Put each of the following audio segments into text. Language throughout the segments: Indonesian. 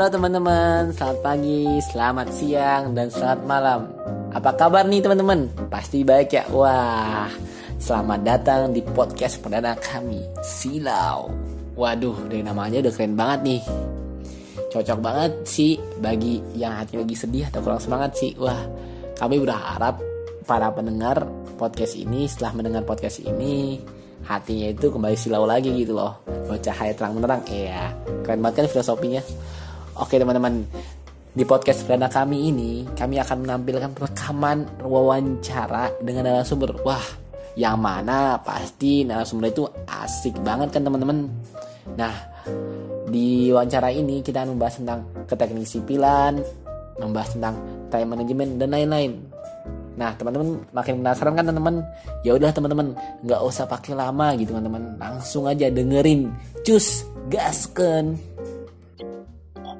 Halo teman-teman, selamat pagi, selamat siang, dan selamat malam. Apa kabar nih teman-teman? Pasti baik ya? Wah, selamat datang di podcast perdana kami, Silau. Waduh, dari namanya udah keren banget nih. Cocok banget sih bagi yang hati lagi sedih atau kurang semangat sih. Wah, kami berharap para pendengar podcast ini setelah mendengar podcast ini hatinya itu kembali silau lagi gitu loh, bercahaya terang menerang. Iya, keren banget kan filosofinya. Oke teman-teman, di podcast perdana kami ini kami akan menampilkan rekaman wawancara dengan narasumber. Wah, yang mana pasti narasumber itu asik banget kan teman-teman. Nah, di wawancara ini kita akan membahas tentang keteknik sipilan, membahas tentang time management dan lain-lain. Nah, teman-teman makin penasaran kan teman-teman? Ya udah teman-teman, nggak usah pakai lama gitu teman-teman, langsung aja dengerin. Cus, gasken.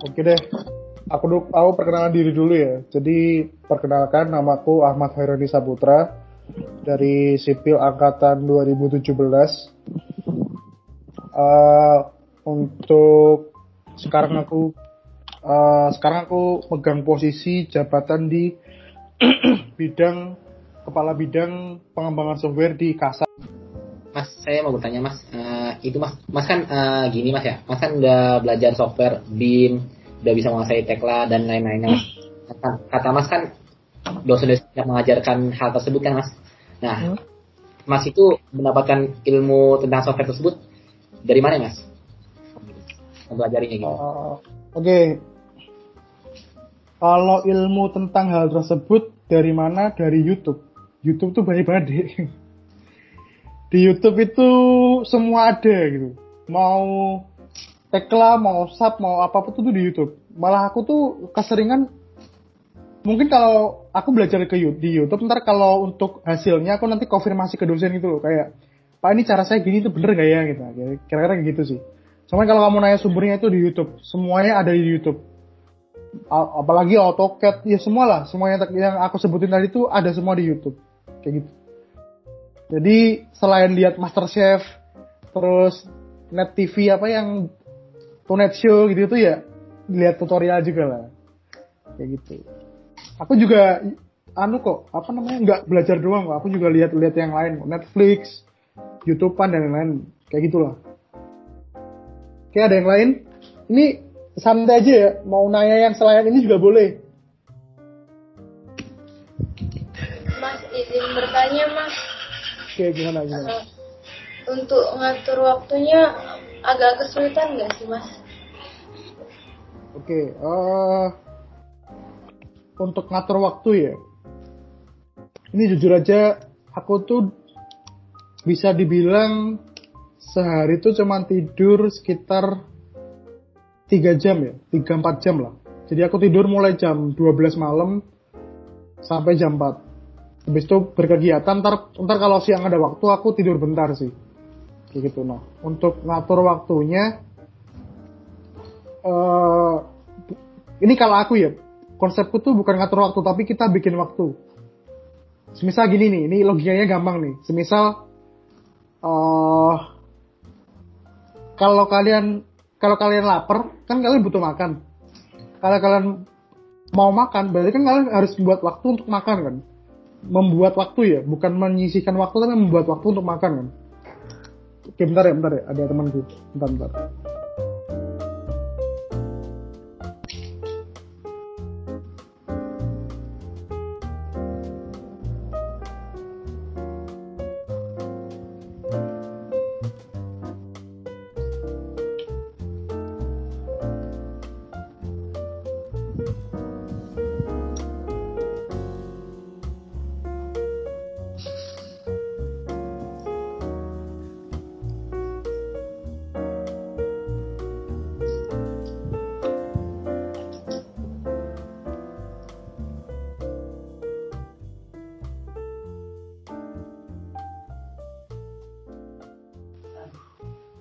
Oke deh, aku perkenalan diri dulu ya. Jadi perkenalkan, namaku Ahmad Haironi Saputra dari Sipil Angkatan 2017. Untuk sekarang aku megang posisi jabatan di kepala bidang pengembangan software di Kasa. Mas, saya mau bertanya Mas, itu Mas kan gini Mas ya, Mas kan udah belajar software BIM, udah bisa menguasai Tekla dan lain-lainnya Mas. Kata Mas kan dosen-dosen yang mengajarkan hal tersebut kan Mas. Nah, Mas itu mendapatkan ilmu tentang software tersebut dari mana Mas? Mempelajarinya gitu. Oke. Kalau ilmu tentang hal tersebut dari mana? Dari YouTube. YouTube tuh banyak banget deh. Di YouTube itu semua ada gitu. Mau Tekla, mau SAP, mau apapun tuh di YouTube. Malah aku tuh keseringan, mungkin kalau aku belajar di YouTube, ntar kalau untuk hasilnya aku nanti konfirmasi ke dosen gitu loh. Kayak, Pak ini cara saya gini tuh bener gak ya? Gitu. Kira-kira gitu sih. Cuman kalau kamu nanya sumbernya itu di YouTube. Semuanya ada di YouTube. Apalagi AutoCAD, ya semua yang aku sebutin tadi tuh ada semua di YouTube. Kayak gitu. Jadi selain lihat MasterChef, terus Net TV yang Tonight Show gitu tuh ya, lihat tutorial juga lah. Kayak gitu. Aku juga nggak belajar doang kok. Aku juga lihat yang lain, Netflix, YouTubean dan lain-lain. Kayak gitulah. Oke, ada yang lain? Ini santai aja ya, mau nanya yang selain ini juga boleh. Mas, izin bertanya Mas. Oke, gimana? Untuk ngatur waktunya agak kesulitan nggak sih Mas? Oke, untuk ngatur waktu ya, ini jujur aja aku tuh bisa dibilang sehari tuh cuma tidur sekitar 3 jam ya, 3-4 jam lah. Jadi aku tidur mulai jam 12 malam sampai jam 4. Habis itu berkegiatan, ntar kalau siang ada waktu aku tidur bentar sih. Kayak gitu. Nah, untuk ngatur waktunya, ini kalau aku ya, konsepku tuh bukan ngatur waktu, tapi kita bikin waktu. Semisal gini nih, ini logikanya gampang nih. Semisal, kalau kalian lapar, kan kalian butuh makan. Kalau kalian mau makan, berarti kan kalian harus membuat waktu untuk makan kan. Membuat waktu ya, bukan menyisihkan waktu, tapi membuat waktu untuk makan kan. Oke, bentar ya, ada temanku. Bentar.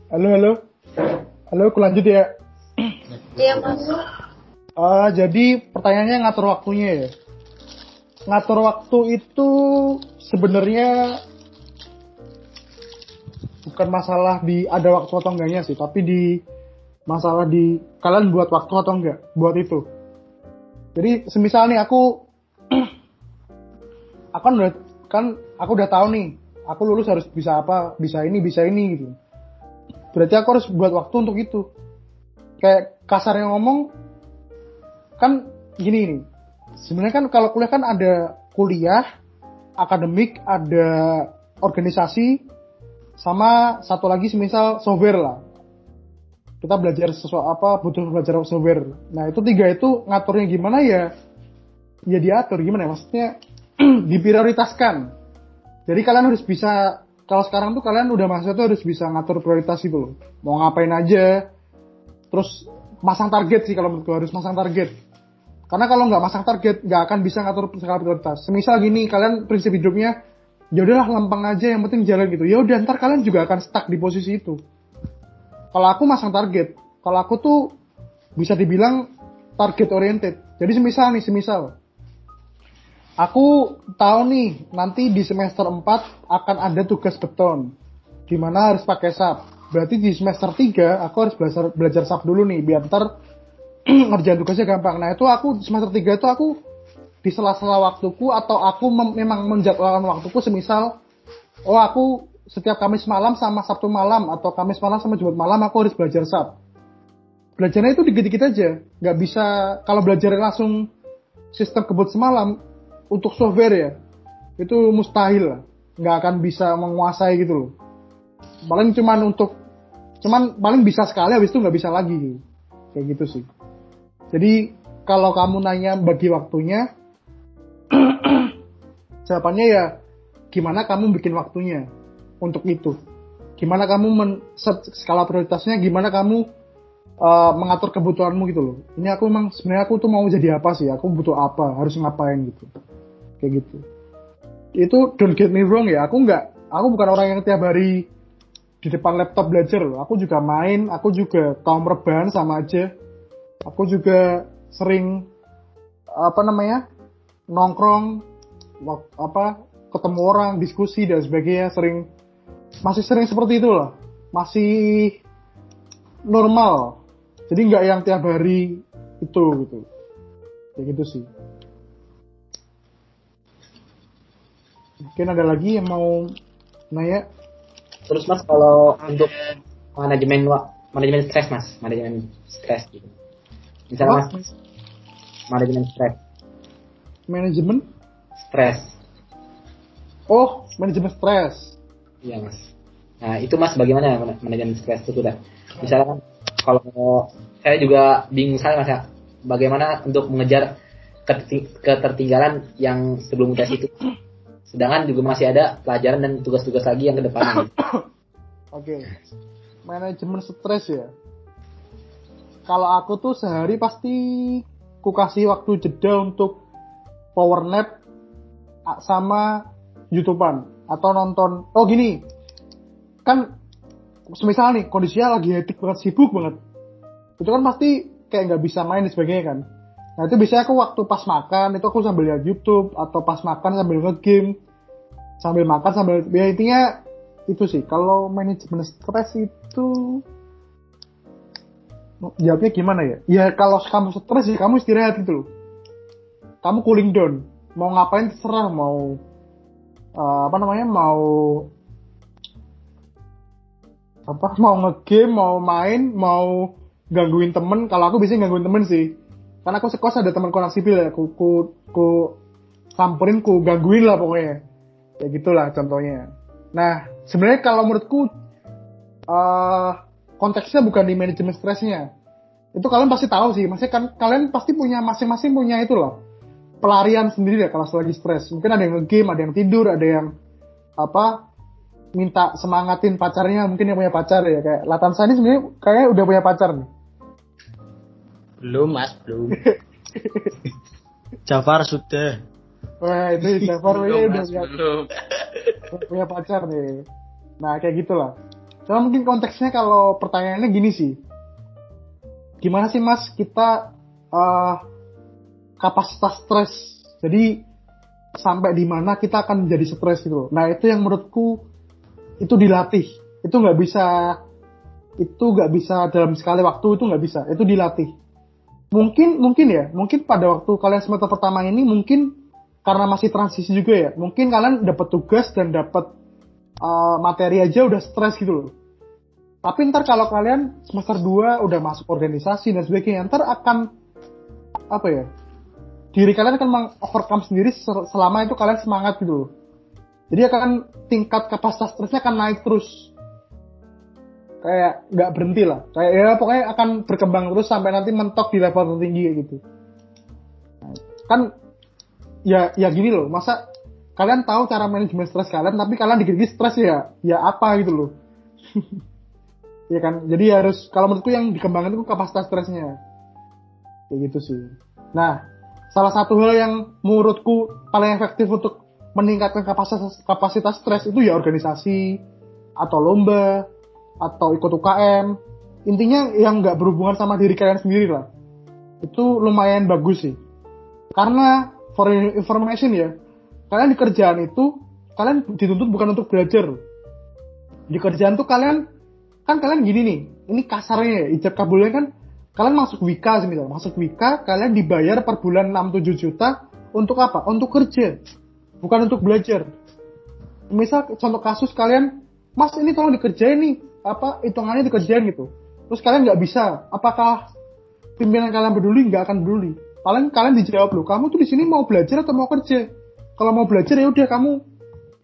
Halo, aku lanjut ya. Iya Mas. Jadi pertanyaannya ngatur waktunya ya. Ngatur waktu itu sebenarnya bukan masalah ada waktu atau enggaknya sih, tapi di masalah di kalian buat waktu atau enggak buat itu. Jadi semisal nih aku aku udah tahu nih, aku lulus harus bisa apa, bisa ini gitu. Berarti aku harus buat waktu untuk itu. Kayak kasarnya ngomong, kan gini nih. Sebenarnya kan kalau kuliah kan ada kuliah, akademik, ada organisasi, sama satu lagi semisal software lah. Kita belajar butuh belajar software. Nah itu 3 itu ngaturnya gimana ya diatur gimana ya, maksudnya diprioritaskan. Jadi kalian harus bisa, kalau sekarang tuh kalian udah masuk tuh harus bisa ngatur prioritas itu loh. Mau ngapain aja, terus masang target sih kalau menurutku, harus masang target. Karena kalau nggak masang target, nggak akan bisa ngatur skala prioritas. Semisal gini, kalian prinsip hidupnya, ya udahlah lempeng aja, yang penting jalan gitu. Ya udah, ntar kalian juga akan stuck di posisi itu. Kalau aku masang target, kalau aku tuh bisa dibilang target oriented. Jadi semisal aku tahu nih nanti di semester 4 akan ada tugas beton, dimana harus pakai SAP. Berarti di semester 3 aku harus belajar SAP dulu nih, biar ntar ngerjain tugasnya gampang. Nah itu aku di semester 3 itu aku di sela-sela waktuku, atau aku memang menjadwalkan waktuku, semisal aku setiap Kamis malam sama Sabtu malam, atau Kamis malam sama Jumat malam aku harus belajar SAP. Belajarnya itu dikit-dikit aja, nggak bisa kalau belajar langsung sistem kebut semalam untuk software ya, itu mustahil lah, nggak akan bisa menguasai gitu loh. Paling paling bisa sekali, habis itu nggak bisa lagi gitu. Kayak gitu sih. Jadi kalau kamu nanya bagi waktunya, jawabannya ya gimana kamu bikin waktunya untuk itu. Gimana kamu skala prioritasnya, gimana kamu mengatur kebutuhanmu gitu loh. Ini aku sebenarnya aku tuh mau jadi apa sih? Aku butuh apa? Harus ngapain gitu. Kayak gitu. Itu don't get me wrong ya. Aku bukan orang yang tiap hari di depan laptop belajar loh. Aku juga main, aku juga kaum rebahan sama aja. Aku juga sering nongkrong, ketemu orang, diskusi dan sebagainya, masih sering seperti itu lah. Masih normal. Jadi nggak yang tiap hari itu gitu. Kayak gitu sih. Mungkin ada lagi yang mau nanya? Terus Mas, kalau untuk manajemen stres Mas, manajemen stres gitu. Misalnya Mas, manajemen stres. Manajemen? Stres. Oh, manajemen stres. Iya Mas. Nah itu Mas, bagaimana manajemen stres itu dah? Misalnya kan, kalau saya juga bingung sekali Mas ya, bagaimana untuk mengejar ketertinggalan yang sebelum tes itu. Sedangkan juga masih ada pelajaran dan tugas-tugas lagi yang ke depannya. Oke. Manajemen stres ya. Kalau aku tuh sehari pasti ku kasih waktu jeda untuk power nap sama YouTubean atau nonton. Oh gini. Kan semisal nih kondisinya lagi hektik banget, sibuk banget. Itu kan pasti kayak nggak bisa main dan sebagainya kan. Nah itu biasanya aku waktu pas makan itu aku sambil lihat YouTube, atau pas makan sambil nge-game, sambil makan sambil, ya intinya itu sih. Kalau manajemen stres itu jawabnya gimana ya? Ya kalau kamu stres ya kamu istirahat gitu loh. Kamu cooling down. Mau ngapain terserah, mau mau nge-game, mau main, mau gangguin temen. Kalau aku biasanya gangguin temen sih. Karena aku sekos ada teman konak sipil ya, ku samperin, ku gangguin lah pokoknya. Ya gitulah contohnya. Nah, sebenarnya kalau menurutku konteksnya bukan di manajemen stresnya. Itu kalian pasti tahu sih. Maksudnya kan kalian pasti punya masing-masing punya itu loh. Pelarian sendiri ya kalau lagi stres. Mungkin ada yang nge-game, ada yang tidur, ada yang minta semangatin pacarnya, mungkin yang punya pacar ya. Kayak Latan Sani sebenarnya kayaknya udah punya pacar nih. Belum Mas, belum. Jafar sudah. Wah itu Jafar udah belum. punya pacar nih. Nah kayak gitulah. Cuma mungkin konteksnya kalau pertanyaannya gini sih. Gimana sih Mas kita kapasitas stres? Jadi sampai di mana kita akan menjadi stres gitu. Nah itu yang menurutku itu dilatih. Itu nggak bisa itu nggak bisa dalam sekali waktu, itu nggak bisa, itu dilatih. Mungkin pada waktu kalian semester pertama ini mungkin karena masih transisi juga ya, mungkin kalian dapat tugas dan dapat materi aja udah stres gitu loh. Tapi ntar kalau kalian semester 2 udah masuk organisasi dan sebagainya, ntar akan diri kalian akan meng-overcome sendiri selama itu kalian semangat gitu loh. Jadi akan tingkat kapasitas stresnya akan naik terus. Kayak nggak berhenti lah. Kayak ya pokoknya akan berkembang terus sampai nanti mentok di level tertinggi gitu. Kan ya gini loh, masa kalian tahu cara manajemen stres kalian tapi kalian dikit-dikit stres ya apa gitu loh. Ya kan, jadi harus, kalau menurutku yang dikembangkan itu kapasitas stresnya. Kayak gitu sih. Nah, salah satu hal yang menurutku paling efektif untuk meningkatkan kapasitas stres itu ya organisasi, atau lomba, atau ikut UKM. Intinya yang nggak berhubungan sama diri kalian sendiri lah. Itu lumayan bagus sih. Karena, for information ya, kalian di kerjaan itu, kalian dituntut bukan untuk belajar. Di kerjaan tuh kalian gini nih, ini kasarnya ya, ijab kabulnya kan, kalian masuk Wika semisal, kalian dibayar per bulan 6-7 juta, untuk apa? Untuk kerja, bukan untuk belajar. Misal contoh kasus kalian, mas ini tolong dikerjain nih, hitungannya dikerjain gitu. Terus kalian nggak bisa, apakah pimpinan kalian peduli? Nggak akan peduli. Paling kalian dijawab loh, kamu tuh di sini mau belajar atau mau kerja? Kalau mau belajar ya udah kamu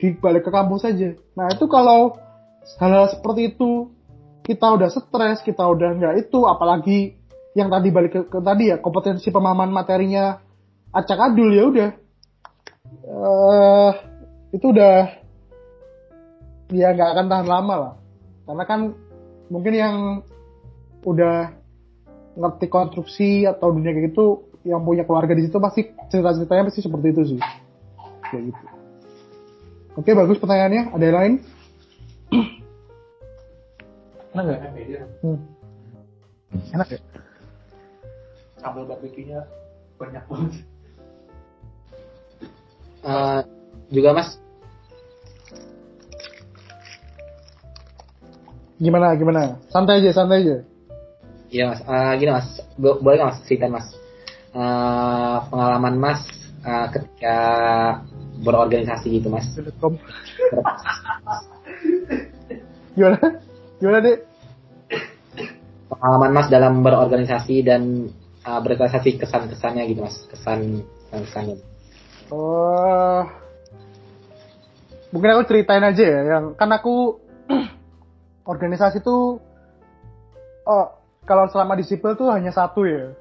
dibalik ke kampus saja. Nah itu kalau hal-hal seperti itu kita udah stres, kita udah nggak itu, apalagi yang tadi balik ke tadi ya, kompetensi pemahaman materinya acak adul, ya udah itu udah ya nggak akan tahan lama lah. Karena kan mungkin yang udah ngerti konstruksi atau dunia kayak gitu, yang punya keluarga di situ pasti cerita-ceritanya pasti seperti itu sih, kayak gitu. Oke, bagus pertanyaannya. Ada yang lain? Enak gak? Enak ya? Sambal barbeque-nya banyak banget. Juga mas, Gimana? Santai aja. iya mas, gini mas, boleh nggak mas ceritain mas pengalaman mas ketika berorganisasi gitu mas? Gimana deh? Pengalaman mas dalam berorganisasi dan berorganisasi, kesan-kesannya gitu mas, kesannya. Mungkin aku ceritain aja ya, yang kan aku organisasi tuh kalau selama di sipil tuh hanya satu ya,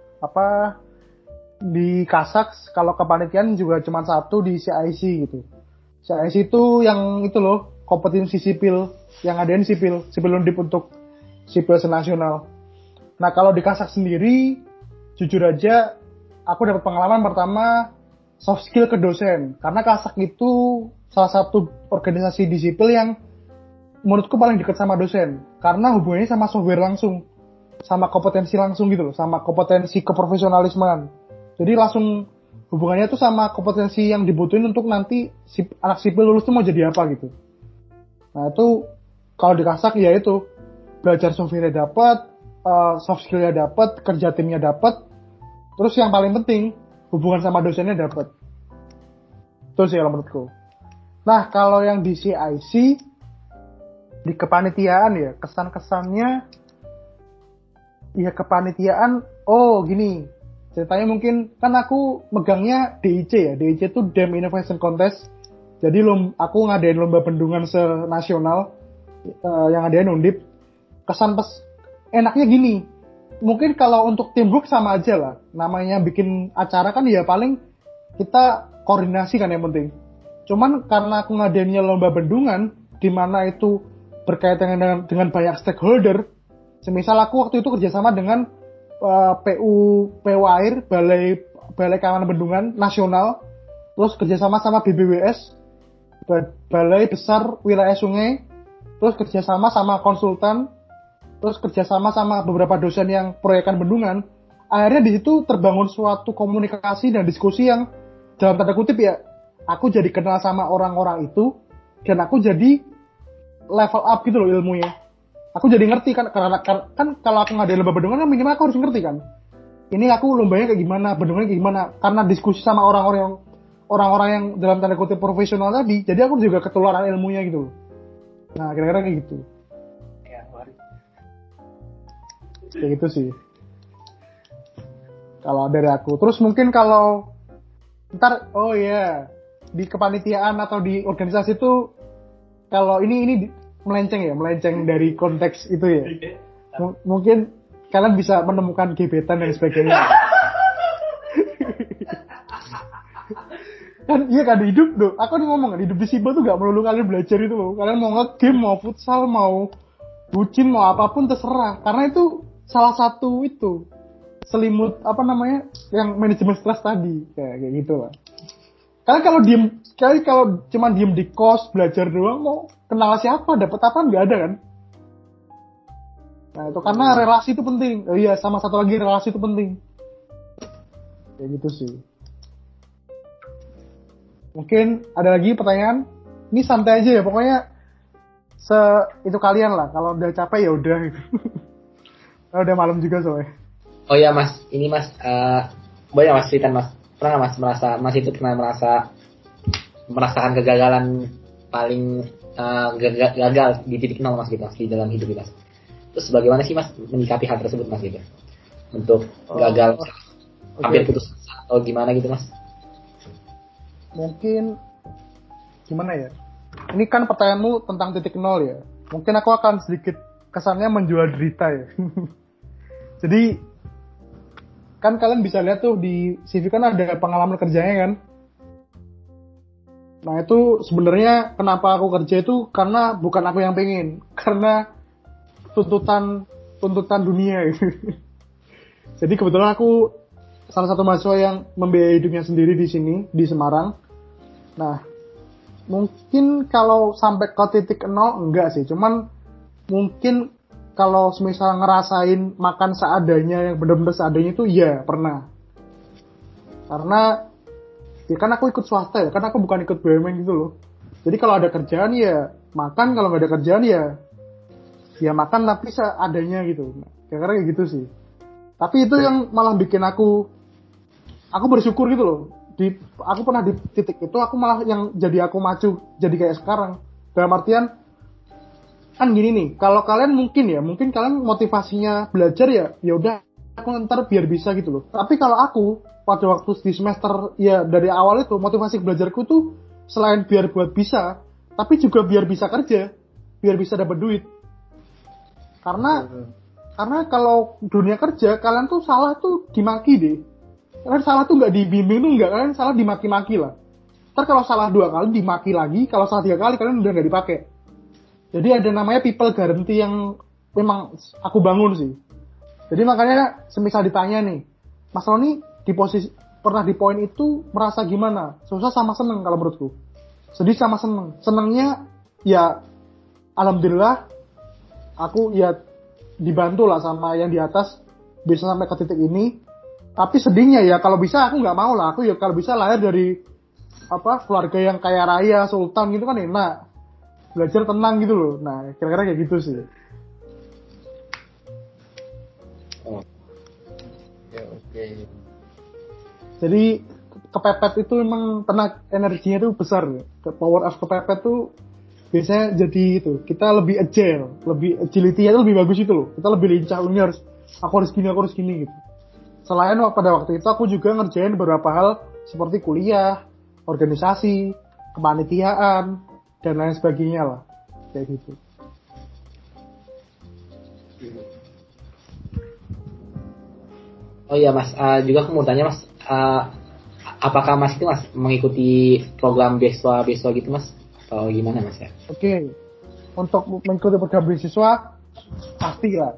di Kasaks, kalau kepanitiaan juga cuma satu di CIC gitu. CIC itu yang itu loh, kompetensi sipil yang adain sipil Undip untuk sipil senasional. Nah kalau di Kasaks sendiri, jujur aja aku dapat pengalaman pertama soft skill ke dosen, karena Kasaks itu salah satu organisasi di sipil yang menurutku paling dekat sama dosen, karena hubungannya sama software langsung, sama kompetensi langsung gitu loh, sama kompetensi keprofesionalismean. Jadi langsung hubungannya tuh sama kompetensi yang dibutuhin untuk nanti anak sipil lulus tuh mau jadi apa gitu. Nah itu kalau di Kasaks ya itu belajar software-nya dapat, soft skill-nya dapat, kerja timnya dapat, terus yang paling penting hubungan sama dosennya dapat. Itu sih kalau menurutku. Nah kalau yang di CIC, di kepanitiaan ya, kesan-kesannya ya kepanitiaan, gini ceritanya, mungkin kan aku megangnya DIC ya, DIC itu Dam Innovation Contest. Jadi aku ngadain lomba bendungan senasional yang ngadain Undip. Enaknya gini, mungkin kalau untuk teamwork sama aja lah, namanya bikin acara kan ya paling kita koordinasi kan yang penting. Cuman karena aku ngadainnya lomba bendungan, di mana itu berkaitan dengan banyak stakeholder. Semisal aku waktu itu kerjasama dengan PU Air, Balai Keamanan Bendungan Nasional, terus kerjasama sama BBWS, Balai Besar Wilayah Sungai, terus kerjasama sama konsultan, terus kerjasama sama beberapa dosen yang proyekan bendungan. Akhirnya di situ terbangun suatu komunikasi dan diskusi yang dalam tanda kutip ya, aku jadi kenal sama orang-orang itu, dan aku jadi level up gitu loh ilmunya. aku jadi ngerti kan, karena kan kalau aku ngadain lomba bendungan kan minimal aku harus ngerti kan. Ini aku lombanya kayak gimana, bendungannya kayak gimana. Karena diskusi sama orang-orang yang dalam tanda kutip profesional tadi, jadi aku juga ketularan ilmunya gitu. Nah, kira-kira kayak gitu. Ya, waris. Kayak gitu sih. Kalau dari aku. Terus mungkin kalau ntar, di kepanitiaan atau di organisasi itu, kalau ini melenceng dari konteks itu ya. Mungkin kalian bisa menemukan gebetan dan sebagainya. Kan iya kan hidup tuh. Aku nih ngomong kan hidup di Siba tuh gak melulu kalian belajar itu loh. Kalian mau nge-game, mau futsal, mau bucin, mau apapun terserah. Karena itu salah satu itu selimut yang manajemen stres tadi kayak gitu lah. Kalian kalau cuma diem di kos belajar doang mau kenal siapa, dapat apa nggak ada kan? Nah itu karena relasi itu penting. Oh iya, sama satu lagi relasi itu penting. Kayak gitu sih. Mungkin ada lagi pertanyaan? Ini santai aja ya, pokoknya itu kalian lah. Kalau udah capek ya udah. Kalau udah malam juga soalnya. Oh ya Mas, ini Mas, boleh Mas cerita Mas, pernah Mas Mas itu pernah merasakan kegagalan paling gagal di titik nol Mas gitu Mas di dalam hidup Mas. Terus bagaimana sih Mas menyikapi hal tersebut Mas gitu? Untuk gagal hampir putus asa atau gimana gitu Mas? Mungkin gimana ya? Ini kan pertanyaanmu tentang titik nol ya. Mungkin aku akan sedikit kesannya menjual derita ya. Jadi kan kalian bisa lihat tuh di CV kan ada pengalaman kerjanya kan. Nah itu sebenarnya kenapa aku kerja itu karena bukan aku yang pengen, karena tuntutan dunia gitu. Jadi kebetulan aku salah satu mahasiswa yang membiayai hidupnya sendiri di sini di Semarang. Nah, mungkin kalau sampai ke titik nol enggak sih, cuman mungkin kalau misal ngerasain makan seadanya yang benar-benar seadanya itu ya pernah. Karena ya kan aku ikut swasta ya, kan aku bukan ikut BUMN gitu loh. Jadi kalau ada kerjaan ya makan, kalau nggak ada kerjaan ya makan tapi seadanya gitu. Nah, kira-kira kayak gitu sih. Tapi itu yang malah bikin aku bersyukur gitu loh. Aku pernah di titik itu, aku malah yang jadi aku maju jadi kayak sekarang. Dalam artian kan gini nih, kalau kalian mungkin kalian motivasinya belajar ya udah aku ntar biar bisa gitu loh. Tapi kalau aku pada waktu di semester ya dari awal itu motivasi belajarku tuh selain biar buat bisa, tapi juga biar bisa kerja, biar bisa dapat duit. Karena kalau dunia kerja kalian tuh salah tuh dimaki deh. Kalian salah tuh nggak dibimbing tuh nggak, kalian salah dimaki-maki lah. Ntar kalau salah 2 kali dimaki lagi, kalau salah 3 kali kalian udah nggak dipakai. Jadi ada namanya people guarantee yang memang aku bangun sih. Jadi makanya semisal ditanya nih, Mas Roni di posisi pernah di poin itu merasa gimana? Susah sama seneng kalau menurutku. Sedih sama seneng. Senengnya ya alhamdulillah aku ya dibantu lah sama yang di atas bisa sampai ke titik ini. Tapi sedihnya ya kalau bisa aku nggak mau lah. Aku ya kalau bisa lahir dari keluarga yang kaya raya, sultan gitu kan enak. Belajar tenang gitu loh. Nah, kira-kira kayak gitu sih. Oke. Jadi kepepet itu memang tenaga energinya tuh besar. Power of kepepet tuh biasanya jadi itu. Kita lebih agile, lebih agility-nya tuh lebih bagus itu loh. Kita lebih lincah, aku harus gini gitu. Selain pada waktu itu aku juga ngerjain beberapa hal seperti kuliah, organisasi, kepanitiaan, dan lain sebagainya lah. Kayak gitu. Oh iya Mas, juga aku mau tanya Mas, apakah Mas itu Mas mengikuti program beasiswa gitu Mas? Atau gimana Mas ya? Oke. Untuk mengikuti program beasiswa, pasti lah.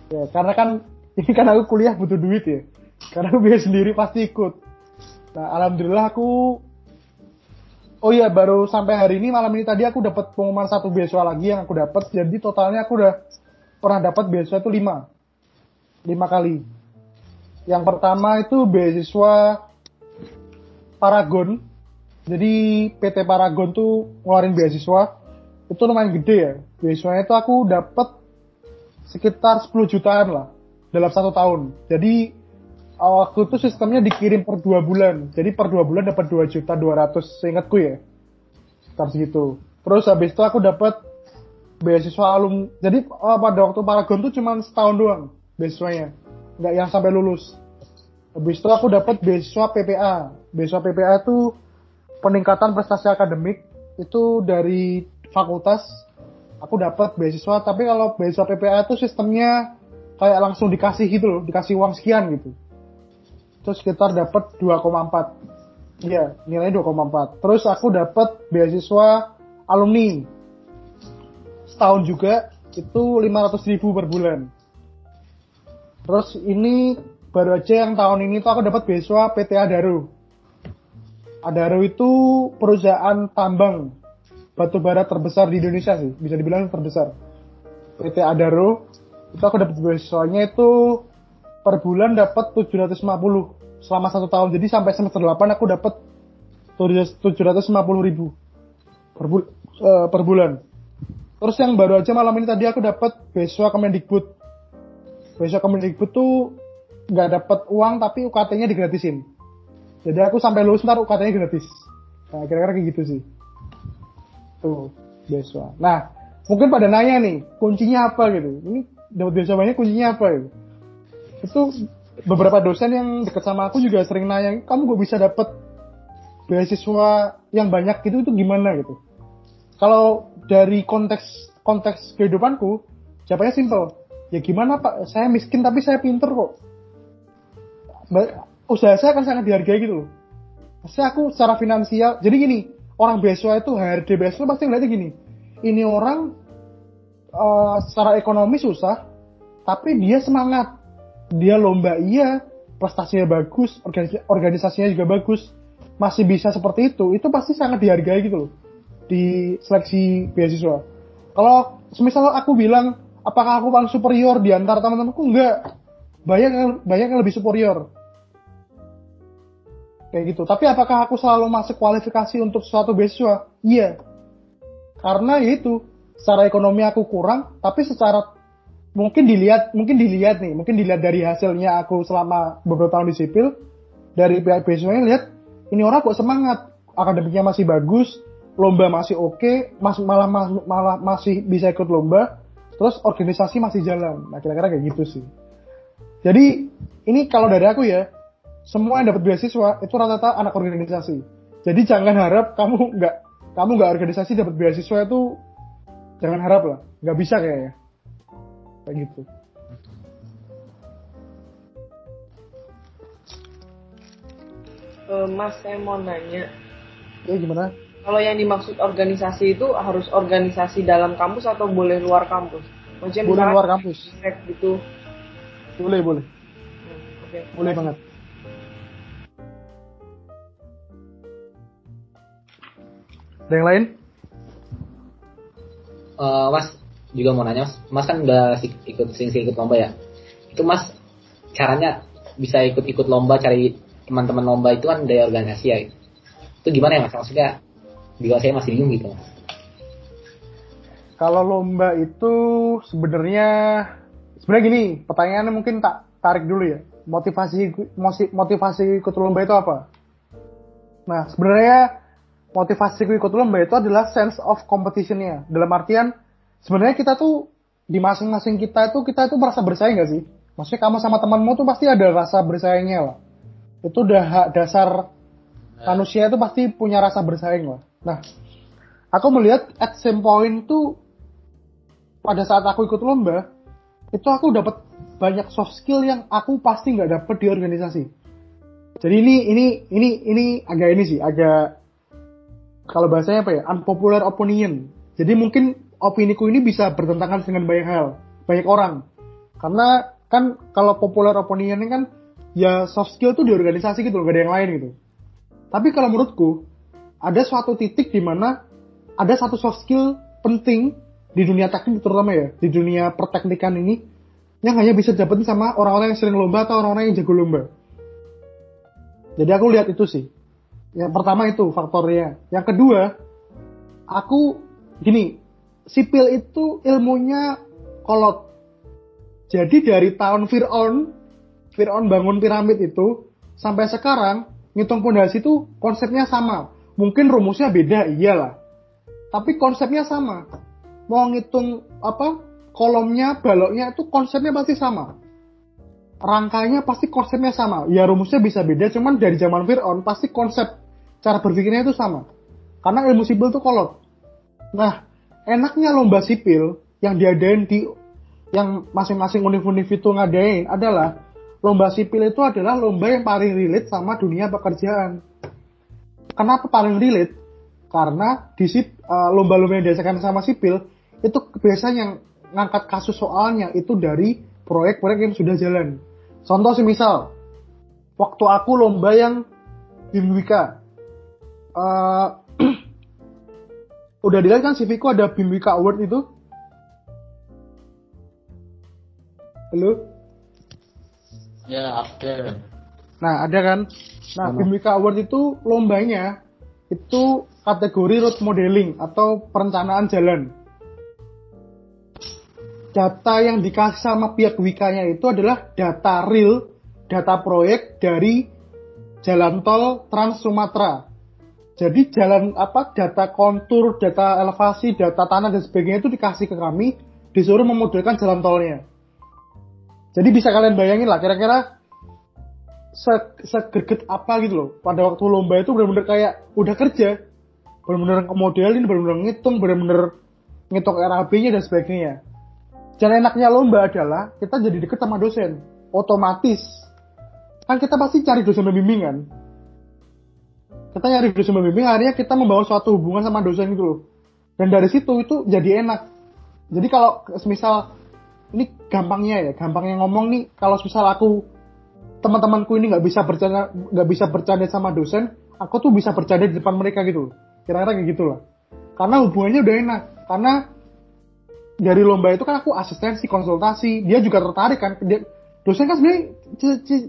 Ya, karena kan ini kan aku kuliah butuh duit ya. Karena aku biaya sendiri pasti ikut. Nah, alhamdulillah aku baru sampai hari ini malam ini tadi aku dapat pengumuman 1 beasiswa lagi yang aku dapat. Jadi totalnya aku udah pernah dapat beasiswa itu 5 kali. Yang pertama itu beasiswa Paragon. Jadi PT Paragon tuh ngeluarin beasiswa. Itu lumayan gede ya. Beasiswanya itu aku dapat sekitar 10 jutaan lah dalam 1 tahun. Jadi waktu itu sistemnya dikirim per 2 bulan. Jadi per 2 bulan dapat 2.200.000 seingatku ya. Sekitar segitu. Terus habis itu aku dapat beasiswa alumni. Jadi pada waktu Paragon tuh cuma setahun doang beasiswanya. Nggak yang sampai lulus. Habis itu aku dapat beasiswa PPA. Beasiswa PPA itu peningkatan prestasi akademik. Itu dari fakultas aku dapat beasiswa. Tapi kalau beasiswa PPA itu sistemnya kayak langsung dikasih gitu loh, dikasih uang sekian gitu. Terus sekitar dapat 2,4. Iya, nilainya 2,4. Terus aku dapat beasiswa alumni. Setahun juga itu 500.000 per bulan. Terus ini baru aja yang tahun ini tuh aku dapat beasiswa PT Adaro. Adaro itu perusahaan tambang batubara terbesar di Indonesia sih, bisa dibilang terbesar. PT Adaro itu aku dapat beasiswanya itu per bulan dapat 750 selama 1 tahun. Jadi sampai semester 8 aku dapat 750.000 per bulan. Terus yang baru aja malam ini tadi aku dapat beasiswa Kemendikbud. Beasiswa Kemendikbud tuh nggak dapat uang tapi UKT-nya digratisin. Jadi aku sampai lulus ntar UKT-nya gratis. Nah kira-kira kayak gitu sih. Tuh beasiswa. Nah mungkin pada nanya nih kuncinya apa gitu. Ini dapat beasiswa banyak kuncinya apa gitu. Itu beberapa dosen yang dekat sama aku juga sering nanya, kamu kok bisa dapat beasiswa yang banyak gitu itu gimana gitu. Kalau dari konteks kehidupanku, jawabannya simple. Ya gimana Pak, saya miskin tapi saya pinter kok. Usaha saya akan sangat dihargai gitu loh. Maksudnya aku secara finansial, jadi gini, orang beasiswa itu HRD beasiswa pasti ngeliatnya gini. Ini orang secara ekonomi susah, tapi dia semangat. Dia lomba iya, prestasinya bagus, organisasinya juga bagus, masih bisa seperti itu pasti sangat dihargai gitu loh di seleksi beasiswa. Kalau semisal aku bilang, apakah aku paling superior di antara teman-temanku? Enggak, banyak yang lebih superior kayak gitu. Tapi apakah aku selalu masuk kualifikasi untuk suatu beasiswa? Iya, karena itu secara ekonomi aku kurang, tapi secara mungkin dilihat dari hasilnya aku selama beberapa tahun di sipil, dari pihak beasiswanya lihat ini orang kok semangat, akademiknya masih bagus, lomba masih oke, malah masih bisa ikut lomba, terus organisasi masih jalan. Nah kira-kira kayak gitu sih. Jadi ini kalau dari aku ya, semua yang dapat beasiswa itu rata-rata anak organisasi. Jadi jangan harap kamu nggak organisasi dapat beasiswa itu, jangan harap lah, nggak bisa kayaknya. Kayak gitu. Mas, saya mau nanya. Ya gimana? Kalau yang dimaksud organisasi itu harus organisasi dalam kampus atau boleh luar kampus? Maksudnya boleh luar kampus. Gitu. Boleh. Okay. Boleh banget. Ada yang lain? Mas juga mau nanya, Mas kan udah sering ikut lomba ya. Itu Mas caranya bisa ikut lomba, cari teman-teman lomba itu kan dari organisasi ya. Itu gimana ya Mas? Maksudnya juga saya masih bingung gitu Mas. Kalau lomba itu sebenarnya gini, pertanyaannya mungkin tak tarik dulu ya. Motivasi ikut lomba itu apa? Nah, sebenarnya motivasi ikut lomba itu adalah sense of competition-nya. Dalam artian sebenarnya kita tuh di masing-masing kita itu merasa bersaing gak sih? Maksudnya kamu sama temanmu tuh pasti ada rasa bersaingnya lah. Itu udah hak dasar manusia itu pasti punya rasa bersaing lah. Nah, aku melihat at some point tuh pada saat aku ikut lomba, itu aku dapat banyak soft skill yang aku pasti nggak dapet di organisasi. Jadi ini agak kalau bahasanya apa ya, unpopular opinion. Jadi mungkin opiniku ini bisa bertentangan dengan banyak orang. Karena kan kalau popular opinion ini kan ya soft skill tuh di organisasi gitu loh, gak ada yang lain gitu. Tapi kalau menurutku ada suatu titik di mana ada satu soft skill penting di dunia teknik terutama ya, di dunia perteknikan ini yang hanya bisa didapetin sama orang-orang yang sering lomba atau orang-orang yang jago lomba. Jadi aku lihat itu sih. Yang pertama itu faktornya. Yang kedua, aku gini, sipil itu ilmunya kolot. Jadi dari tahun Fir'aun bangun piramid itu sampai sekarang ngitung pondasi itu konsepnya sama. Mungkin rumusnya beda, iyalah. Tapi konsepnya sama. Mau ngitung kolomnya, baloknya itu konsepnya pasti sama. Rangkanya pasti konsepnya sama. Ya rumusnya bisa beda, cuman dari zaman Fir'aun pasti konsep cara berpikirnya itu sama. Karena ilmu sipil itu kolot. Nah, enaknya lomba sipil yang diadain yang masing-masing univ-univ itu ngadain adalah lomba sipil itu adalah lomba yang paling relate sama dunia pekerjaan. Kenapa paling relate? Karena di lomba-lomba yang diadakan sama sipil itu biasanya yang ngangkat kasus soalnya itu dari proyek-proyek yang sudah jalan. Contoh semisal, waktu aku lomba yang BIMWIKA, udah dilihat kan CV-ku ada BIMWIKA Award itu? Halo? Ya, oke. Nah, ada kan? Nah, BIMWIKA Award itu lombanya itu kategori road modeling atau perencanaan jalan. Data yang dikasih sama pihak Wika-nya itu adalah data real, data proyek dari jalan tol Trans Sumatera. Jadi data kontur, data elevasi, data tanah dan sebagainya itu dikasih ke kami, disuruh memodelkan jalan tolnya. Jadi bisa kalian bayangin lah kira-kira segerget apa gitu loh. Pada waktu lomba itu benar-benar kayak udah kerja, benar-benar modelin, benar-benar ngitung RAB-nya dan sebagainya. Dan enaknya lomba adalah kita jadi deket sama dosen. Otomatis. Kan kita pasti cari dosen pembimbing kan. Kita nyari dosen pembimbing, akhirnya kita membangun suatu hubungan sama dosen gitu loh. Dan dari situ itu jadi enak. Jadi kalau misal, ini gampangnya ngomong nih, kalau misal teman-temanku ini nggak bisa bercanda sama dosen, aku tuh bisa bercanda di depan mereka gitu loh. Kira-kira kayak gitulah. Karena hubungannya udah enak. Karena dari lomba itu kan aku asistensi, konsultasi, dia juga tertarik kan. Dosen kan sebenarnya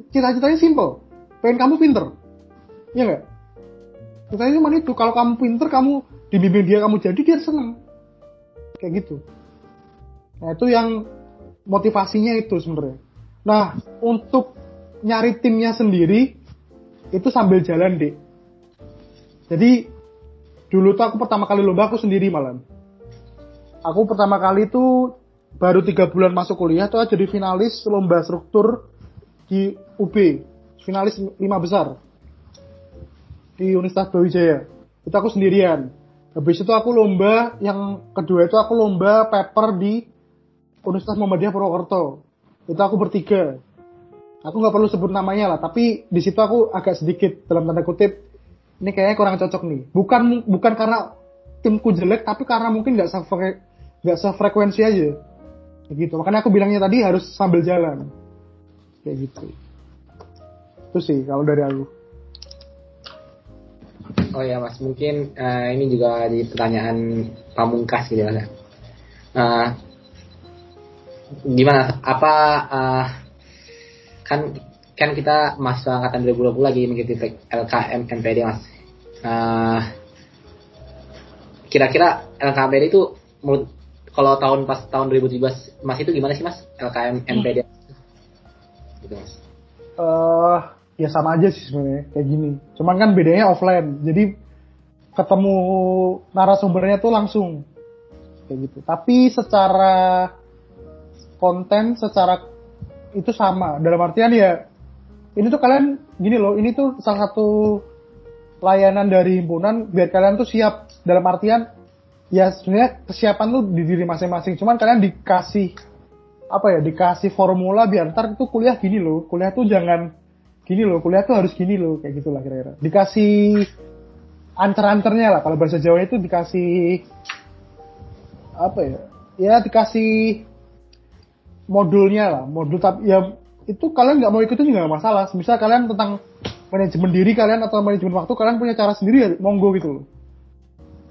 cita-citanya simple, pengen kamu pinter, iya nggak? Cita-citanya cuma itu, kalau kamu pinter, kamu dibimbing dia, kamu jadi, dia seneng, kayak gitu. Nah itu yang motivasinya itu sebenarnya. Nah untuk nyari timnya sendiri itu sambil jalan deh. Jadi dulu tuh aku pertama kali lomba aku sendiri malam. Aku pertama kali itu baru 3 bulan masuk kuliah tuh jadi finalis lomba struktur di UB, finalis 5 besar di Universitas Brawijaya. Itu aku sendirian. Habis itu aku lomba yang kedua itu aku lomba paper di Universitas Muhammadiyah Purwokerto. Itu aku bertiga. Aku nggak perlu sebut namanya lah, tapi di situ aku agak sedikit dalam tanda kutip ini kayaknya kurang cocok nih. Bukan karena timku jelek, tapi karena mungkin nggak sefrekuensi aja, kayak gitu. Makanya aku bilangnya tadi harus sambil jalan, kayak gitu. Itu sih kalau dari aku. Oh ya Mas, mungkin ini juga di pertanyaan pamungkas gitu ya. Gimana? Kan kita mahasiswa angkatan 2020 lagi mengikuti LKM MPD Mas. Kira-kira LKM itu menurut kalau tahun 2017 Mas itu gimana sih Mas LKM MPD? Gitu Mas. Ya sama aja sih sebenarnya kayak gini. Cuman kan bedanya offline. Jadi ketemu narasumbernya tuh langsung kayak gitu. Tapi secara konten, secara itu sama. Dalam artian ya ini tuh kalian gini loh, ini tuh salah satu layanan dari himpunan biar kalian tuh siap. Dalam artian ya sebenarnya kesiapan tuh di diri masing-masing. Cuman kalian dikasih formula biar ntar itu kuliah gini loh. Kuliah tuh jangan gini loh, kuliah tuh harus gini loh, kayak gitulah kira-kira. Dikasih ancer-ancernya lah, kalau bahasa Jawa itu dikasih ya dikasih modulnya lah, modul. Tapi ya itu kalian nggak mau ikutin juga nggak masalah. Misal kalian tentang manajemen diri kalian atau manajemen waktu kalian punya cara sendiri ya monggo gitu loh,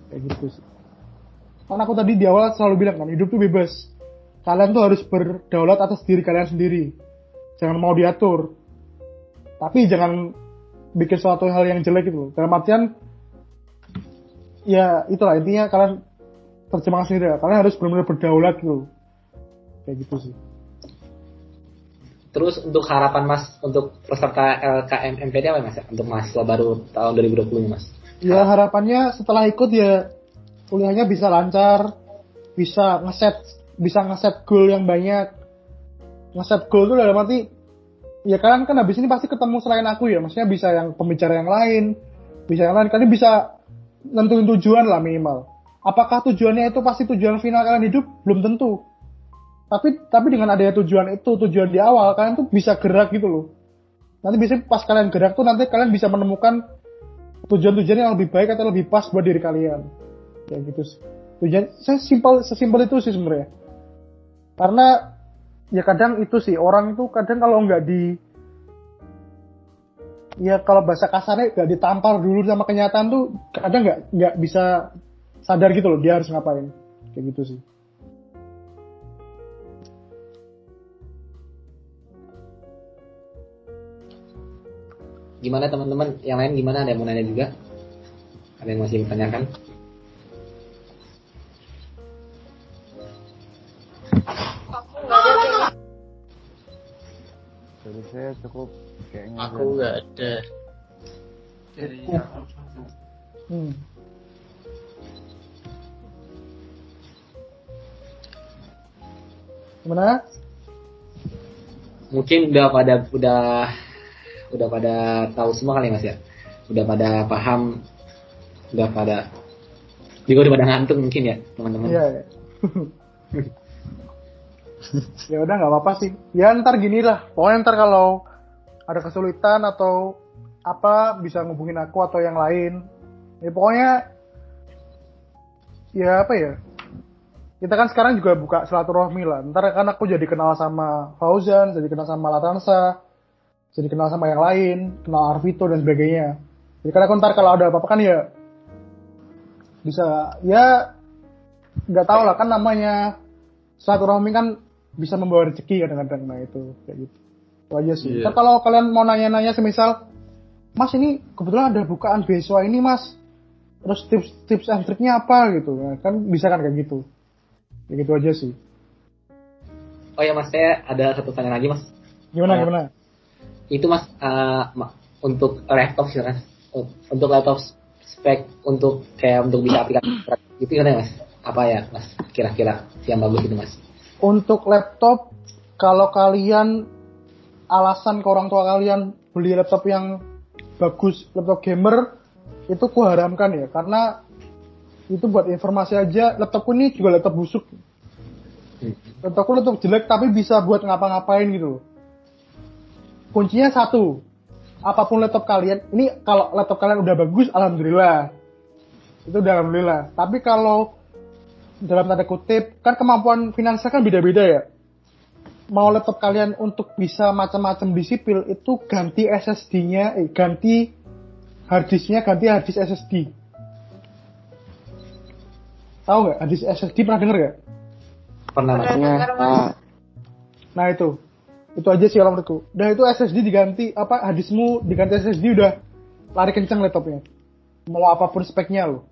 kayak gitu sih. Karena aku tadi di awal selalu bilang kan hidup tuh bebas, kalian tuh harus berdaulat atas diri kalian sendiri, jangan mau diatur. Tapi jangan bikin suatu hal yang jelek gitu loh. Dalam artian, ya itulah intinya kalian terjemahkan sendiri ya. Kalian harus benar-benar berdaulat gitu. Kayak gitu sih. Terus untuk harapan Mas untuk peserta LKM MPD apa Mas? Untuk mahasiswa baru tahun 2020 Mas? Ya harapannya setelah ikut ya kuliahnya bisa lancar, bisa ngeset goal yang banyak. Ngeset goal itu dalam arti ya kalian kan habis ini pasti ketemu selain aku ya, maksudnya bisa yang pembicara yang lain, bisa yang lain, kalian bisa nentuin tujuan lah minimal. Apakah tujuannya itu pasti tujuan final kalian hidup? Belum tentu. Tapi dengan adanya tujuan di awal, kalian tuh bisa gerak gitu loh. Nanti biasanya pas kalian gerak tuh nanti kalian bisa menemukan tujuan-tujuan yang lebih baik atau lebih pas buat diri kalian. Kayak gitu sih. Tujuan sesimpel itu sih sebenarnya. Karena ya kadang itu sih orang itu kadang kalau nggak ya kalau bahasa kasarnya nggak ditampar dulu sama kenyataan tuh kadang nggak bisa sadar gitu loh dia harus ngapain. Kayak gitu sih. Gimana teman-teman yang lain gimana? Ada yang mau nanya juga? Ada yang masih ditanyakan? Dari saya cukup kayaknya. Aku nggak ada. Gimana? Mungkin udah pada tahu semua kali Mas ya. Udah pada paham, udah pada ngantuk mungkin ya teman-teman. Iya. Ya. Ya udah nggak apa-apa sih. Ya ntar gini lah. Pokoknya ntar kalau ada kesulitan atau apa bisa ngubungin aku atau yang lain. Ya pokoknya ya apa ya. Kita kan sekarang juga buka silaturahmi lah. Ntar kan aku jadi kenal sama Fauzan, jadi kenal sama Latansa, jadi kenal sama yang lain, kenal Arvito dan sebagainya. Jadi kan aku ntar kalau ada apa-apa kan ya bisa ya nggak tahu lah kan namanya silaturahmi kan bisa membawa rezeki kadang-kadang. Nah itu kayak gitu. Itu aja sih. Iya. Ntar kalau kalian mau nanya-nanya semisal Mas ini kebetulan ada bukaan beasiswa ini Mas, terus tips and triknya apa gitu, nah, kan bisa kan kayak gitu. Kayak gitu aja sih. Oh ya Mas, saya ada satu tanya lagi Mas. Gimana? Itu Mas untuk laptop sih kan? Untuk laptop spek untuk bisa aplikasi itu gimana Mas? Apa ya Mas? Kira-kira yang bagus itu Mas? Untuk laptop, kalau kalian alasan ke orang tua kalian beli laptop yang bagus, laptop gamer, itu kuharamkan ya, karena itu buat informasi aja, laptopku ini juga laptop busuk. Laptopku laptop jelek tapi bisa buat ngapa-ngapain gitu. Kuncinya satu, apapun laptop kalian, ini kalau laptop kalian udah bagus, alhamdulillah. Itu udah alhamdulillah. Tapi kalau dalam tanda kutip, kan kemampuan finansial kan beda-beda ya. Mau laptop kalian untuk bisa macam-macam di sipil, itu ganti SSD-nya, ganti hard disk-nya, ganti hard disk SSD. Tahu nggak? Hard disk SSD pernah denger nggak? Pernah Mas. Nah itu aja sih kalau menurutku. Udah itu SSD diganti, hard diskmu diganti SSD udah lari kenceng laptopnya. Mau apapun speknya loh.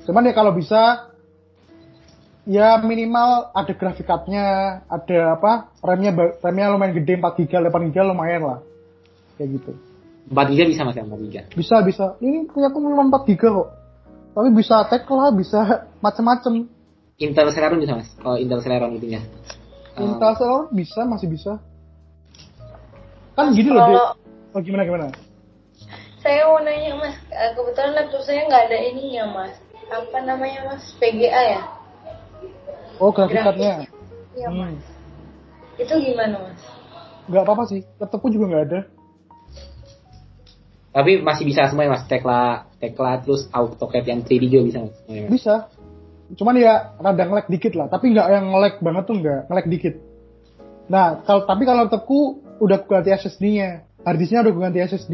Cuman ya kalau bisa ya minimal ada graphic card-nya, ada remnya lumayan gede, 4 GB, 8 GB lumayan lah. Kayak gitu. 4 GB bisa Mas ya, 4 GB. Bisa. Ini punya aku cuma 4 GB kok. Tapi bisa tag lah, bisa macam-macam. Intel Celeron bisa Mas? Kalau Intel Celeron itunya. Intel Celeron bisa, masih bisa. Kan gini loh, dia. Oh gimana? Saya mau nanya Mas, kebetulan laptop saya nggak ada ininya Mas. Apa namanya Mas? VGA ya? Oh graphic card-nya. Iya Mas. Itu gimana Mas? Nggak apa-apa sih, laptopku juga nggak ada. Tapi masih bisa semua ya Mas, tekla terus AutoCAD yang 3D juga bisa Mas? Bisa. Cuman ya rada nge-lag dikit lah, tapi nggak yang nge-lag banget tuh nggak, nge-lag dikit. Nah, tapi kalau laptopku udah ganti SSD-nya, hard disk-nya udah ganti SSD.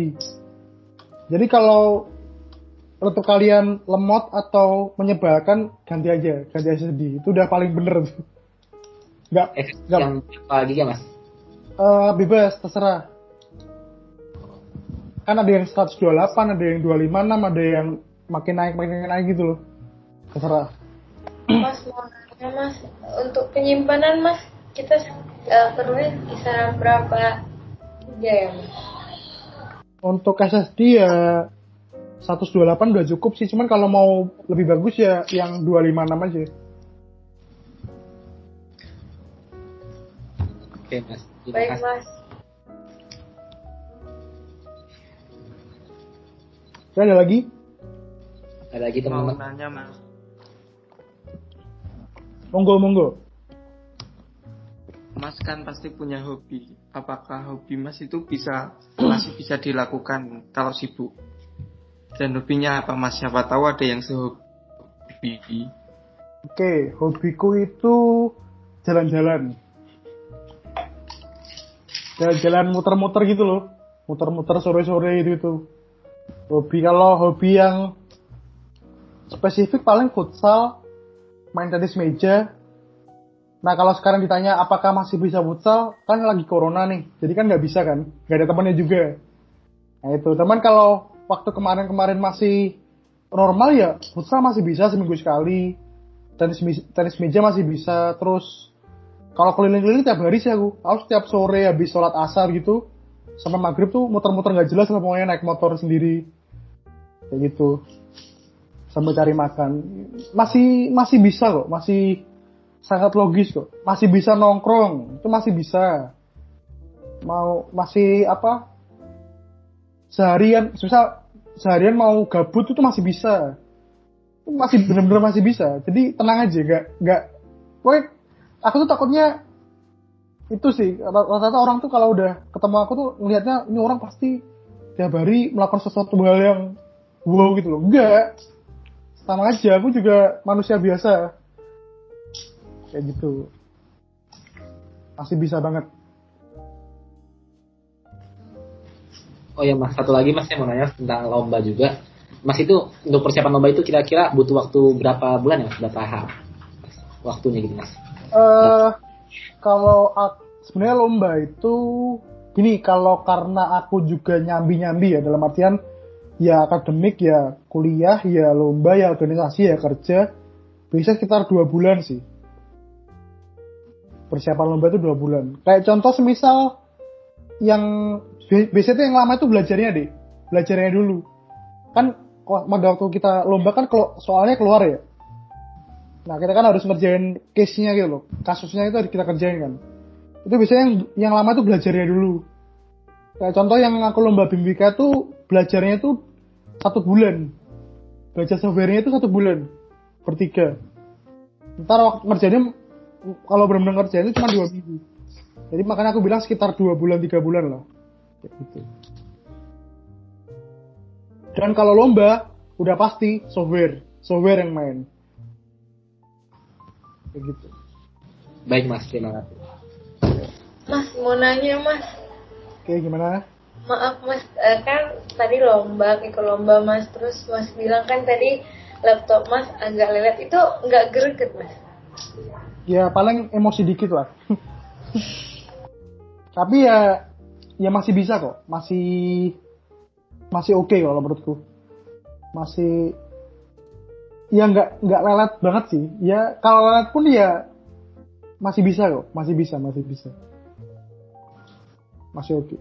Jadi kalau laptop kalian lemot atau menyebalkan, ganti SSD. Itu udah paling bener tuh. Nggak. Yang apa giga Mas? Bebas, terserah. Kan ada yang 128, ada yang 256, ada yang makin naik gitu loh. Terserah. Mas mau nanya Mas, untuk penyimpanan Mas, kita perlunya kisaran berapa giga ya mas? Untuk SSD ya 128 udah cukup sih, cuman kalau mau lebih bagus ya yang 256 aja. Oke mas, terima Baik kasih. mas. Ada lagi? Ada lagi Mau teman-teman? nanya mas, Monggo. mas kan pasti punya hobi. Apakah hobi mas itu masih bisa dilakukan kalau sibuk? Dan hobinya apa mas? Siapa tahu ada yang sehobi. Oke, hobiku itu jalan-jalan. Jalan-jalan muter-muter gitu loh. Muter-muter sore-sore itu. Kalau hobi yang spesifik paling futsal, main tenis meja. Nah kalau sekarang ditanya apakah masih bisa futsal, kan lagi corona nih, jadi kan nggak bisa kan, nggak ada temannya juga. Nah itu, teman kalau waktu kemarin masih normal ya, futsal masih bisa seminggu sekali, tenis meja masih bisa, terus kalau keliling-keliling tiap hari sih aku setiap sore habis sholat asar gitu, sampai maghrib tuh muter-muter nggak jelas lah pokoknya naik motor sendiri, kayak gitu, sambil cari makan, masih bisa kok, masih sangat logis kok, masih bisa nongkrong, itu masih bisa, seharian mau gabut itu masih bisa, masih bener-bener masih bisa, jadi tenang aja, nggak, pokoknya aku tuh takutnya itu sih, rata-rata orang tuh kalau udah ketemu aku tuh ngelihatnya ini orang pasti tiap hari melakukan sesuatu hal yang wow gitu loh, enggak, sama aja, aku juga manusia biasa. Kayak gitu. Masih bisa banget. Oh ya mas, satu lagi mas, saya mau nanya tentang lomba juga. Mas itu untuk persiapan lomba itu kira-kira butuh waktu berapa bulan ya mas? Berapa waktunya gitu mas? Kalau sebenarnya lomba itu gini, kalau karena aku juga nyambi ya, dalam artian ya akademik, ya kuliah, ya lomba, ya organisasi, ya kerja, bisa sekitar 2 bulan sih. Persiapan lomba itu 2 bulan. Kayak contoh semisal yang biasanya itu yang lama itu belajarnya dulu. Kan pada waktu kita lomba kan soalnya keluar ya. Nah kita kan harus ngerjain case-nya gitu loh, kasusnya itu harus kita kerjain kan. Itu biasanya yang lama itu belajarnya dulu. Kayak contoh yang aku lomba BIMWIKA itu belajarnya itu 1 bulan. Belajar software-nya itu 1 bulan. Bertiga. Ntar waktu ngerjainnya, kalau benar-benar ngerjain itu cuma 2 minggu. Jadi makanya aku bilang sekitar 2 bulan, 3 bulan lah. Kayak gitu. Dan kalau lomba, udah pasti software yang main. Kayak gitu. Baik mas, terima kasih. Mas mau nanya mas. Oke, gimana? Maaf mas, kan tadi ikut lomba mas, terus mas bilang kan tadi laptop mas agak lelet, itu nggak greget mas? Ya paling emosi dikit lah. Tapi ya masih bisa kok, masih oke kalau menurutku. Masih ya nggak lelet banget sih. Ya kalau lelet pun ya masih bisa kok, masih bisa. Masih oke.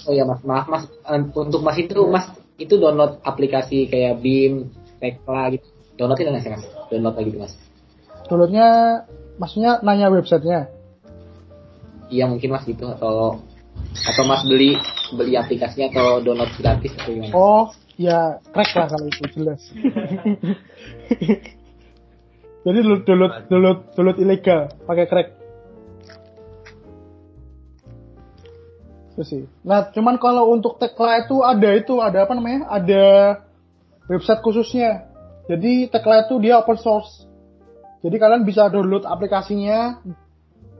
Oh ya mas, maaf mas, untuk mas itu download aplikasi kayak BIM, Tekla gitu, downloadnya nggak sih mas? Download lagi gitu mas? Downloadnya, maksudnya nanya websitenya? Iya mungkin mas gitu, atau mas beli aplikasinya atau download gratis atau gimana? Oh, ya crack lah kalau itu jelas. Jadi download ilegal, pakai crack. Itu sih. Nah, cuman kalau untuk Tekla itu ada apa namanya? Ada website khususnya. Jadi Tekla itu dia open source. Jadi kalian bisa download aplikasinya,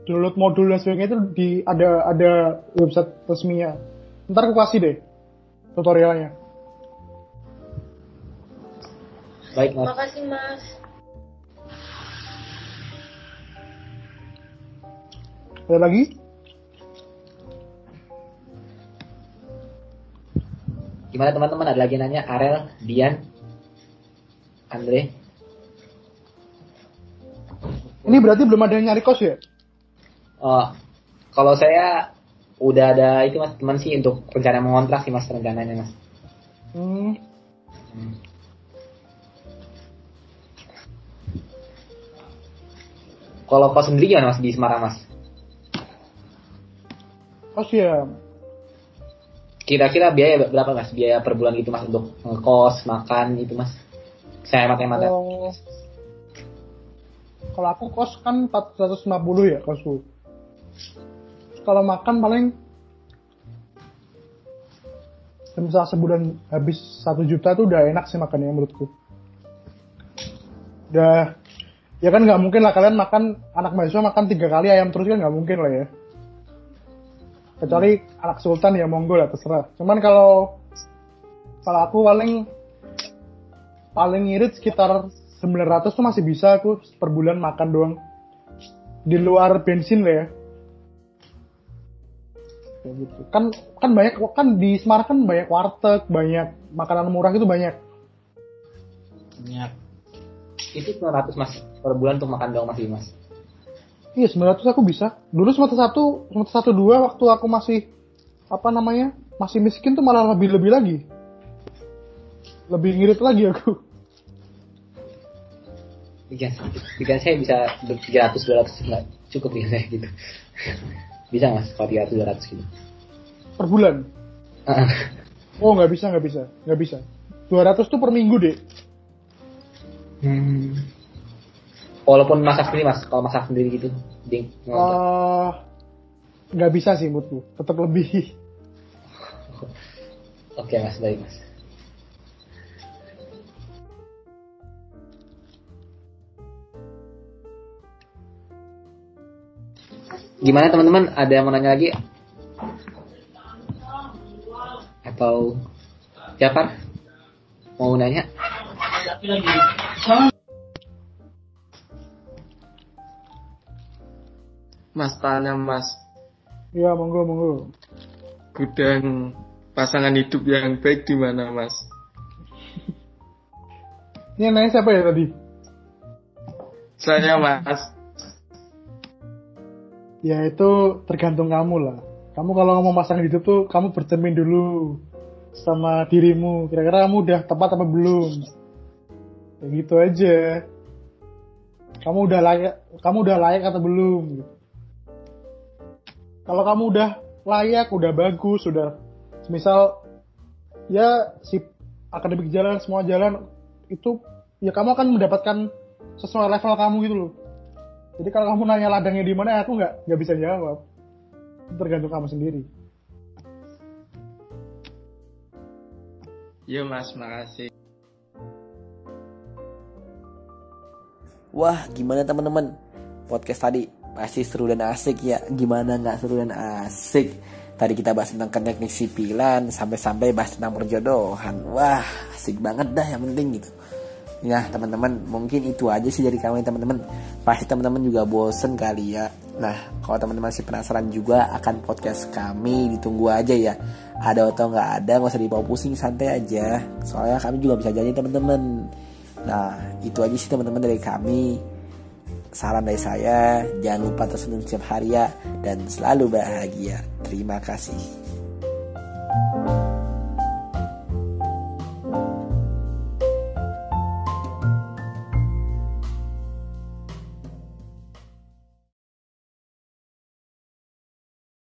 download modul dan sebagainya itu ada website resminya. Ntar aku kasih deh tutorialnya. Baik mas. Makasih mas. Ada lagi? Gimana teman-teman, ada lagi nanya? Arel, Dian, Andre. Ini berarti belum ada yang nyari kos ya? Oh, kalau saya udah ada itu mas, teman sih untuk rencana mengontrak sih mas, rencananya mas. Kalau kos sendiri gimana mas di Semarang mas? Kos ya, Kira-kira biaya berapa mas? Biaya per bulan gitu mas untuk ngekos, makan itu mas? Saya hemat-hemat ya. kalau aku kos kan 450 ya kosku. Kalau makan paling misal sebulan habis 1 juta tuh udah enak sih makannya menurutku. Udah, ya kan nggak mungkin lah kalian makan, anak mahasiswa makan 3 kali ayam terus kan nggak mungkin lah ya. Kecuali anak sultan ya monggo lah terserah. Cuman kalau aku paling irit sekitar 900 tuh masih bisa aku per bulan makan doang. Di luar bensin lah ya. Kayak gitu. Kan banyak, kan di Semarang kan banyak warteg, banyak makanan murah itu banyak. Banyak. Itu 900 mas per bulan untuk makan doang mas Dimas. Iya 900 aku bisa. Dulu semester 1, 2 waktu aku masih masih miskin tuh malah lebih lagi. Lebih ngirit lagi aku. Bikin saya bisa 300-200 nggak cukup ya saya gitu. Bisa mas kalau 300-200 gitu. Per bulan? Oh nggak bisa. 200 tuh per minggu deh. Walaupun masak sendiri mas, kalau masak sendiri gitu, nggak bisa sih menurutku, tetap lebih. Oke mas, baik mas. Gimana teman-teman? Ada yang mau nanya lagi? Atau Jafar mau nanya? Mas tanya mas, Iya monggo. gudang pasangan hidup yang baik di mana mas? Ini yang nanya siapa ya tadi? Saya mas. Ya itu tergantung kamu lah. Kamu kalau ngomong pasangan hidup tuh kamu bercermin dulu sama dirimu. Kira-kira kamu udah tepat apa belum? Ya gitu aja. Kamu udah layak atau belum? Gitu. Kalau kamu udah layak, udah bagus, udah misal ya si akademik jalan, semua jalan itu ya kamu akan mendapatkan sesuai level kamu gitu loh. Jadi kalau kamu nanya ladangnya di mana, aku nggak bisa jawab. Itu tergantung kamu sendiri. Iya mas, makasih. Wah, gimana teman-teman? Podcast tadi pasti seru dan asik ya. Gimana nggak seru dan asik? Tadi kita bahas tentang teknik sipilan, sampai-sampai bahas tentang perjodohan. Wah, asik banget dah, yang penting gitu. Nah teman-teman, mungkin itu aja sih dari kami teman-teman. Pasti teman-teman juga bosen kali ya. Nah kalau teman-teman masih penasaran juga akan podcast kami, ditunggu aja ya. Ada atau nggak ada, nggak usah dibawa pusing, santai aja. Soalnya kami juga bisa janji teman-teman. Nah itu aja sih teman-teman dari kami. Saran dari saya, jangan lupa tersenyum setiap hari ya, dan selalu bahagia. Terima kasih.